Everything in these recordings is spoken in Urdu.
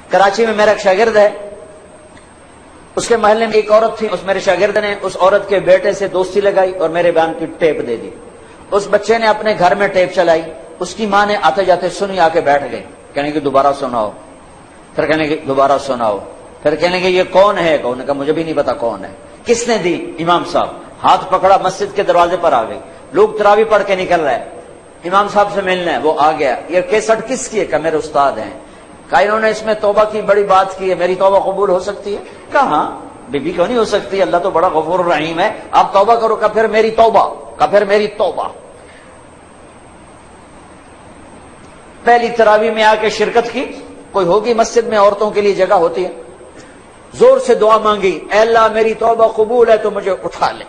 کراچی میں میرا ایک شاگرد ہے، اس کے محلے میں ایک عورت تھی، اس میرے شاگرد نے اس عورت کے بیٹے سے دوستی لگائی اور میرے بیان کی ٹیپ دے دی۔ اس بچے نے اپنے گھر میں ٹیپ چلائی، اس کی ماں نے آتے جاتے سنی، آ کے بیٹھ گئی، کہنے کہ دوبارہ سناؤ، پھر کہنے کہ دوبارہ سناؤ، پھر کہنے کہ یہ کون ہے؟ انہوں نے کہا مجھے بھی نہیں پتا کون ہے۔ کس نے دی؟ امام صاحب۔ ہاتھ پکڑا، مسجد کے دروازے پر آ گئی، لوگ تراویح پڑھ کے نکل رہے، امام صاحب سے ملنا ہے، وہ آ گیا۔ یہ کیسٹ کس کی ہے؟ کہ میرے استاد ہیں۔ کہا انہوں نے اس میں توبہ کی بڑی بات کی ہے، میری توبہ قبول ہو سکتی ہے؟ کہا بی بی کیوں نہیں ہو سکتی، اللہ تو بڑا غفور الرحیم ہے، آپ توبہ کرو۔ کہ پھر میری توبہ، کہ پھر میری توبہ۔ پہلی تراویح میں آ کے شرکت کی، کوئی ہوگی مسجد میں عورتوں کے لیے جگہ ہوتی ہے، زور سے دعا مانگی، اے اللہ میری توبہ قبول ہے تو مجھے اٹھا لے۔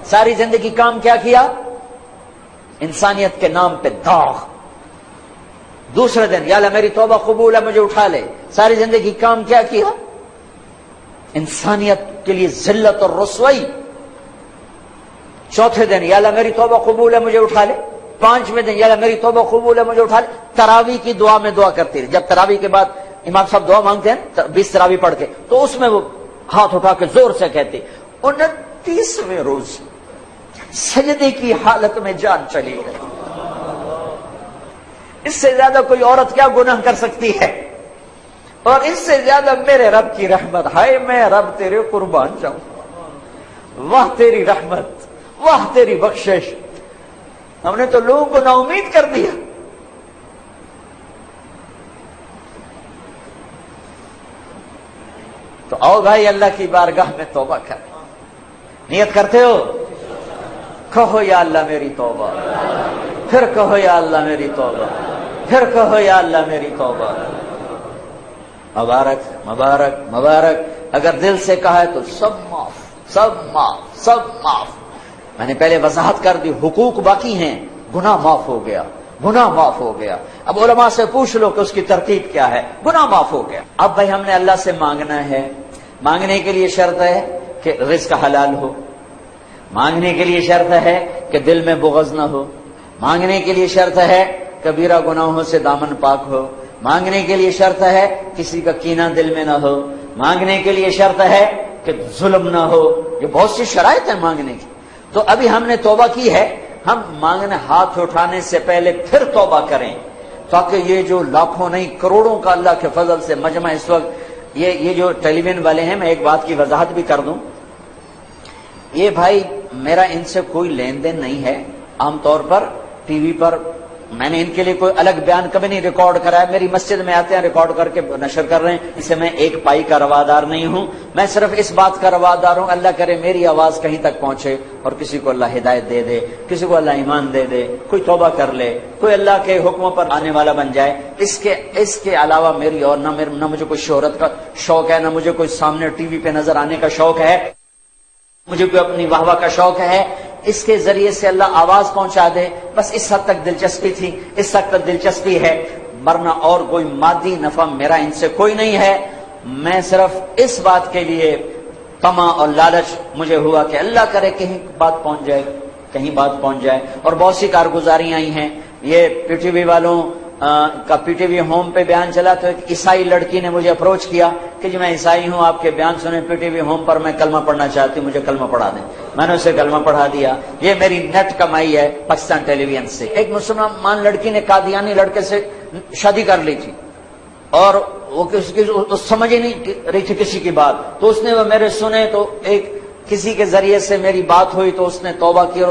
ساری زندگی کام کیا کیا؟ انسانیت کے نام پہ داغ۔ دوسرے دن یا اللہ میری توبہ قبول ہے مجھے اٹھا لے۔ ساری زندگی کام کیا کیا؟ انسانیت کے لیے ذلت اور رسوائی۔ چوتھے دن یا اللہ میری توبہ قبول ہے مجھے اٹھا لے۔ پانچویں دن یا اللہ میری توبہ قبول ہے مجھے اٹھا لے۔ تراویح کی دعا میں دعا کرتی رہی۔ جب تراویح کے بعد امام صاحب دعا مانگتے ہیں 20 تراویح پڑھ کے، تو اس میں وہ ہاتھ اٹھا کے زور سے کہتی 29ویں روز سجدے کی حالت میں جان چلی گئی۔ اس سے زیادہ کوئی عورت کیا گناہ کر سکتی ہے؟ اور اس سے زیادہ میرے رب کی رحمت۔ ہائے میں رب تیرے قربان جاؤں، واہ تیری رحمت، واہ تیری بخشش۔ ہم نے تو لوگوں کو نا امید کر دیا۔ تو آؤ بھائی اللہ کی بارگاہ میں توبہ کریں۔ نیت کرتے ہو؟ کہو یا اللہ میری توبہ، پھر کہو یا اللہ میری توبہ، پھر کہو یا اللہ میری توبہ۔ مبارک مبارک مبارک۔ اگر دل سے کہا ہے تو سب معاف، سب معاف، سب معاف۔ میں نے پہلے وضاحت کر دی، حقوق باقی ہیں، گناہ معاف ہو گیا، گناہ معاف ہو گیا۔ اب علماء سے پوچھ لو کہ اس کی ترتیب کیا ہے، گناہ معاف ہو گیا۔ اب بھائی ہم نے اللہ سے مانگنا ہے، مانگنے کے لیے شرط ہے کہ رزق حلال ہو، مانگنے کے لیے شرط ہے کہ دل میں بغض نہ ہو، مانگنے کے لیے شرط ہے کبیرہ گناہوں سے دامن پاک ہو، مانگنے کے لیے شرط ہے کسی کا کینہ دل میں نہ ہو، مانگنے کے لیے شرط ہے کہ ظلم نہ ہو۔ یہ بہت سی شرائط ہیں مانگنے کی۔ تو ابھی ہم نے توبہ کی ہے، ہم مانگنے ہاتھ اٹھانے سے پہلے پھر توبہ کریں، تاکہ یہ جو لاکھوں نہیں کروڑوں کا اللہ کے فضل سے مجمع اس وقت یہ جو ٹیلی ویژن والے ہیں، میں ایک بات کی وضاحت بھی کر دوں، یہ بھائی میرا ان سے کوئی لین دین نہیں ہے۔ عام طور پر ٹی وی پر میں نے ان کے لیے کوئی الگ بیان کبھی نہیں ریکارڈ کرایا، میری مسجد میں آتے ہیں ریکارڈ کر کے نشر کر رہے ہیں، اسے میں ایک پائی کا روادار نہیں ہوں۔ میں صرف اس بات کا روادار ہوں اللہ کرے میری آواز کہیں تک پہنچے اور کسی کو اللہ ہدایت دے دے، کسی کو اللہ ایمان دے دے، کوئی توبہ کر لے، کوئی اللہ کے حکموں پر آنے والا بن جائے۔ اس کے علاوہ میری اور نہ مجھے کوئی شہرت کا شوق ہے، نہ مجھے کوئی سامنے ٹی وی پہ نظر آنے کا شوق ہے، مجھے کوئی اپنی واہ واہ کا شوق ہے۔ اس کے ذریعے سے اللہ آواز پہنچا دے، بس اس حد تک دلچسپی تھی، اس حد تک دلچسپی ہے، ورنہ اور کوئی مادی نفع میرا ان سے کوئی نہیں ہے۔ میں صرف اس بات کے لیے طمع اور لالچ مجھے ہوا کہ اللہ کرے کہیں بات پہنچ جائے، کہیں بات پہنچ جائے۔ اور بہت سی کارگزاریاں آئی ہیں، یہ پی ٹی وی والوں کا پی ٹی وی ہوم پہ بیان چلا تو ایک عیسائی لڑکی نے مجھے اپروچ کیا کہ جی میں عیسائی ہوں، آپ کے بیان سنیں پی ٹی وی ہوم پر، میں کلمہ پڑھنا چاہتی ہوں، مجھے کلمہ پڑھا دیں۔ میں نے اسے کلمہ پڑھا دیا۔ یہ میری نیٹ کمائی ہے پاکستان ٹیلی ویژن سے۔ ایک مسلمان لڑکی نے قادیانی لڑکے سے شادی کر لی تھی اور وہ سمجھ ہی نہیں رہی تھی کسی کی بات، تو اس نے وہ میرے سنے، تو ایک کسی کے ذریعے سے میری بات ہوئی تو اس نے توبہ کی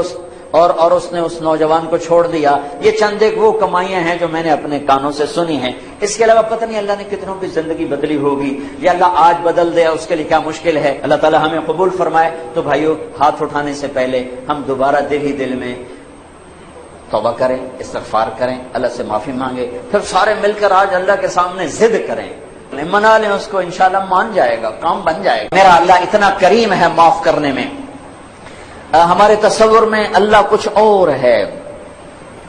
اور اس نے اس نوجوان کو چھوڑ دیا۔ یہ چند ایک وہ کمائیاں ہیں جو میں نے اپنے کانوں سے سنی ہیں۔ اس کے علاوہ پتہ نہیں اللہ نے کتنوں کی زندگی بدلی ہوگی، یا اللہ آج بدل دے اس کے لیے کیا مشکل ہے۔ اللہ تعالی ہمیں قبول فرمائے۔ تو بھائیو، ہاتھ اٹھانے سے پہلے ہم دوبارہ دل میں توبہ کریں، استغفار کریں، اللہ سے معافی مانگے، پھر سارے مل کر آج اللہ کے سامنے ضد کریں، منا لیں اس کو، انشاءاللہ مان جائے گا، کام بن جائے گا۔ میرا اللہ اتنا کریم ہے معاف کرنے میں۔ ہمارے تصور میں اللہ کچھ اور ہے،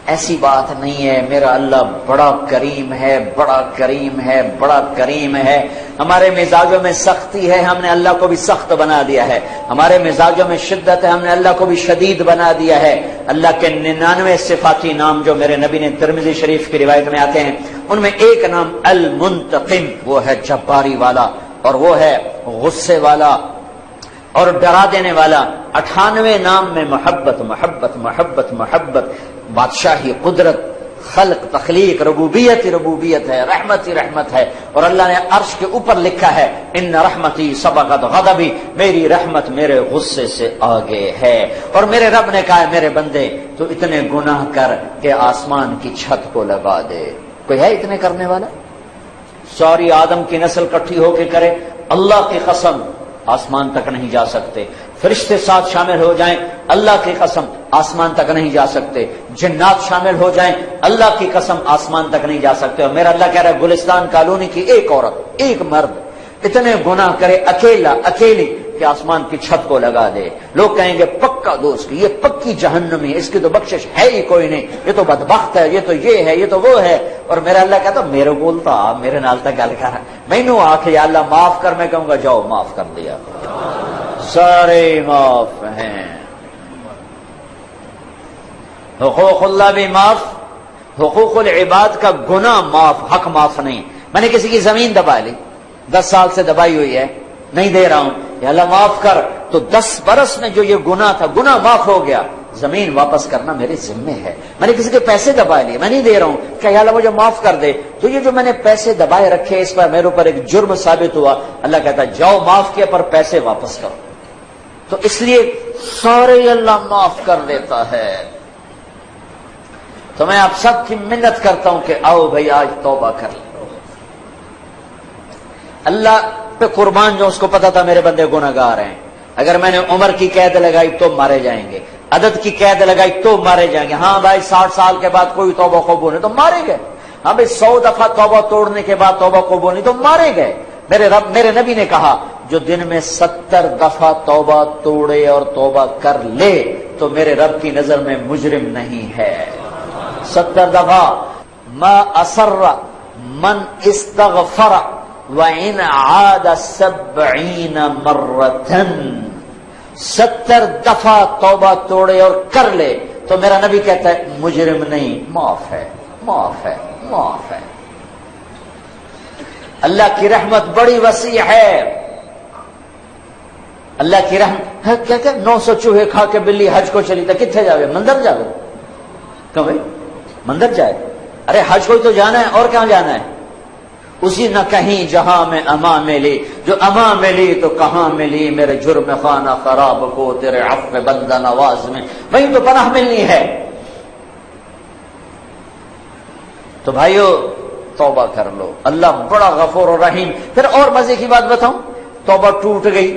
ایسی بات نہیں ہے۔ میرا اللہ بڑا کریم ہے، بڑا کریم ہے، بڑا کریم ہے۔ ہمارے مزاجوں میں سختی ہے، ہم نے اللہ کو بھی سخت بنا دیا ہے، ہمارے مزاجوں میں شدت ہے، ہم نے اللہ کو بھی شدید بنا دیا ہے۔ اللہ کے 99 صفاتی نام جو میرے نبی نے ترمذی شریف کی روایت میں آتے ہیں، ان میں ایک نام المنتقم، وہ ہے جباری والا، اور وہ ہے غصے والا اور ڈرا دینے والا۔ 98 نام میں محبت محبت محبت محبت، بادشاہی، قدرت، خلق، تخلیق، ربوبیت ہی ربوبیت ہے، رحمت ہی رحمت ہے۔ اور اللہ نے عرش کے اوپر لکھا ہے ان رحمتی سبقت غضبی، میری رحمت میرے غصے سے آگے ہے۔ اور میرے رب نے کہا ہے میرے بندے تو اتنے گناہ کر کہ آسمان کی چھت کو لگا دے۔ کوئی ہے اتنے کرنے والا؟ ساری آدم کی نسل کٹھی ہو کے کرے، اللہ کی قسم آسمان تک نہیں جا سکتے۔ فرشتے ساتھ شامل ہو جائیں، اللہ کی قسم آسمان تک نہیں جا سکتے۔ جنات شامل ہو جائیں، اللہ کی قسم آسمان تک نہیں جا سکتے۔ اور میرا اللہ کہہ رہا ہے گلستان کالونی کی ایک عورت، ایک مرد اتنے گناہ کرے اکیلا اکیلی کہ آسمان کی چھت کو لگا دے، لوگ کہیں گے پکا دوست یہ پکی جہنمی ہے، اس کی تو بخشش ہے ہی کوئی نہیں، یہ تو بدبخت ہے، یہ تو یہ ہے، یہ تو وہ ہے۔ اور میرا اللہ کہتا میرے بولتا میرے نال تک گل کر مینوں آخ یا اللہ معاف کر، میں کہوں گا جاؤ معاف کر دیا، سارے معاف ہیں۔ حقوق اللہ بھی معاف، حقوق العباد کا گناہ معاف، حق معاف نہیں۔ میں نے کسی کی زمین دبا لی، 10 سال سے دبائی ہوئی ہے، نہیں دے رہا ہوں، یا اللہ معاف کر، تو 10 برس میں جو یہ گناہ تھا گناہ معاف ہو گیا، زمین واپس کرنا میرے ذمے ہے۔ میں نے کسی کے پیسے دبائے لیے، میں نہیں دے رہا ہوں، کہ یا اللہ مجھے معاف کر دے، تو یہ جو میں نے پیسے دبائے رکھے اس پر میرے اوپر ایک جرم ثابت ہوا، اللہ کہتا جاؤ معاف کیا پر پیسے واپس کرو۔ تو اس لیے سارے اللہ معاف کر دیتا ہے۔ تو میں آپ سب کی منت کرتا ہوں کہ آؤ بھائی آج توبہ کر لیں۔ اللہ پہ قربان جو اس کو پتا تھا میرے بندے گناہگار ہیں، اگر میں نے عمر کی قید لگائی تو مارے جائیں گے، عدد کی قید لگائی تو مارے جائیں گے، ہاں بھائی 60 سال کے بعد کوئی توبہ قبول نہیں تو مارے گئے، ہاں بھائی 100 دفعہ توبہ توڑنے کے بعد توبہ قبول نہیں تو مارے گئے۔ میرے نبی نے کہا جو دن میں 70 دفعہ توبہ توڑے اور توبہ کر لے تو میرے رب کی نظر میں مجرم نہیں ہے۔ 70 دفعہ ما اصر من استغفر وَإِنْ عَادَ 70 مرَّةً، 70 دفعہ توبہ توڑے اور کر لے تو میرا نبی کہتا ہے مجرم نہیں، معاف ہے، معاف ہے، معاف ہے۔ اللہ کی رحمت بڑی وسیع ہے، اللہ کی رحمت کیا 900 چوہے کھا کے بلی حج کو چلی تھا، کتنے جاوے؟ مندر جاوے؟ کیوں بھائی مندر جائے؟ ارے حج کو تو جانا ہے، اور کہاں جانا ہے؟ اسی نہ کہیں جہاں میں اما ملی، جو اما ملی تو کہاں ملی، میرے جرم خانہ خراب کو تیرے عفو بندہ نواز میں، وہیں تو پناہ ملنی ہے۔ تو بھائیو توبہ کر لو، اللہ بڑا غفور و رحیم۔ پھر اور مزے کی بات بتاؤں، توبہ ٹوٹ گئی،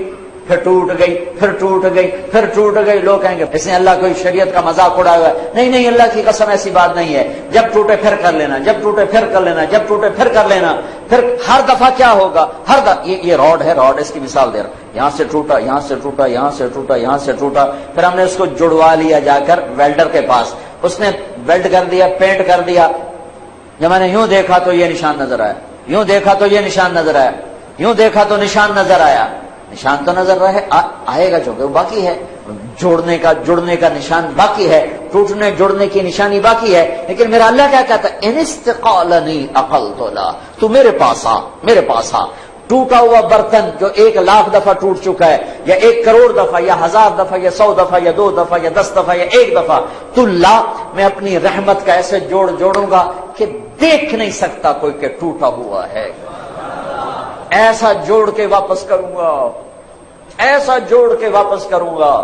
پھر ٹوٹ گئی، پھر ٹوٹ گئی، پھر ٹوٹ گئی، لوگ کہیں گے اس نے اللہ کوئی شریعت کا مذاق اڑایا ہوا ہے۔ نہیں نہیں، اللہ کی قسم ایسی بات نہیں ہے، جب ٹوٹے پھر کر لینا، جب ٹوٹے پھر کر لینا، جب ٹوٹے پھر کر لینا۔ پھر ہر دفعہ کیا ہوگا، ہر دفعہ یہ روڈ ہے، روڈ اس کی مثال دے رہا، یہاں سے ٹوٹا، یہاں سے ٹوٹا، یہاں سے ٹوٹا، یہاں سے ٹوٹا، پھر ہم نے اس کو جڑوا لیا جا کر ویلڈر کے پاس، اس نے ویلڈ کر دیا، پینٹ کر دیا۔ جب میں نے یوں دیکھا تو یہ نشان نظر آیا، یوں دیکھا تو یہ نشان نظر آیا، یوں دیکھا تو نشان نظر آیا، نشان تو نظر رہے آئے گا جو کہ وہ باقی ہے، جڑنے کا نشان باقی ہے، ٹوٹنے جڑنے کی نشانی باقی ہے۔ لیکن میرا اللہ کیا کہتا ہے، ان استقالنی عقلت لا، تو میرے پاس آ، میرے پاس آ۔ ٹوٹا ہوا برتن جو 1,00,000 دفعہ ٹوٹ چکا ہے، یا 1 کروڑ دفعہ، یا 1000 دفعہ، یا 100 دفعہ، یا 2 دفعہ، یا 10 دفعہ، یا 1 دفعہ، تو لا، میں اپنی رحمت کا ایسے جوڑوں گا کہ دیکھ نہیں سکتا کوئی کہ ٹوٹا ہوا ہے، ایسا جوڑ کے واپس کروں گا، ایسا جوڑ کے واپس کروں گا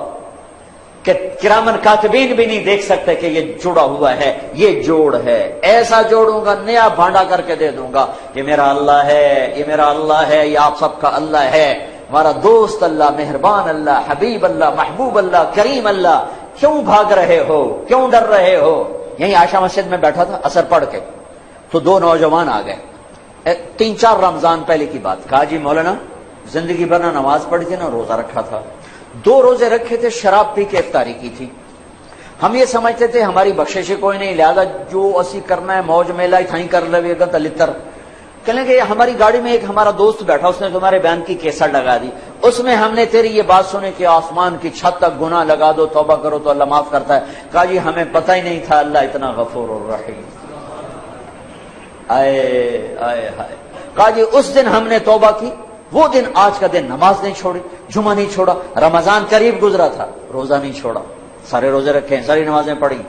کہ کرامن کاتبین بھی نہیں دیکھ سکتے کہ یہ جڑا ہوا ہے، یہ جوڑ ہے، ایسا جوڑوں گا، نیا بھانڈا کر کے دے دوں گا، یہ میرا اللہ ہے، یہ میرا اللہ ہے، یہ آپ سب کا اللہ ہے، ہمارا دوست اللہ، مہربان اللہ، حبیب اللہ، محبوب اللہ، کریم اللہ۔ کیوں بھاگ رہے ہو، کیوں ڈر رہے ہو؟ یہیں عائشہ مسجد میں بیٹھا تھا عصر پڑھ کے، تو 2 نوجوان آ گئے، 3-4 رمضان پہلے کی بات، کہا جی مولانا زندگی بھر نہ نماز پڑھی تھی نہ روزہ رکھا تھا، 2 روزے رکھے تھے، شراب پی کے افطاری کی تھی، ہم یہ سمجھتے تھے ہماری بخشش کوئی نہیں، لہذا جو اسی کرنا ہے موج میلہ ہی تھائیں کر لے گا تلتر، کہنے کہ ہماری گاڑی میں ایک ہمارا دوست بیٹھا، اس نے تمہارے بیان کی کیسٹ لگا دی، اس میں ہم نے تیری یہ بات سنی کہ آسمان کی چھت تک گناہ لگا دو، توبہ کرو تو اللہ معاف کرتا ہے۔ کہا جی ہمیں پتہ ہی نہیں تھا اللہ اتنا غفور الرحیم۔ آئے آئے ہائے۔ کہا جی اس دن ہم نے توبہ کی، وہ دن آج کا دن نماز نہیں چھوڑی، جمعہ نہیں چھوڑا، رمضان قریب گزرا تھا، روزہ نہیں چھوڑا، سارے روزے رکھے، ساری نمازیں پڑھی،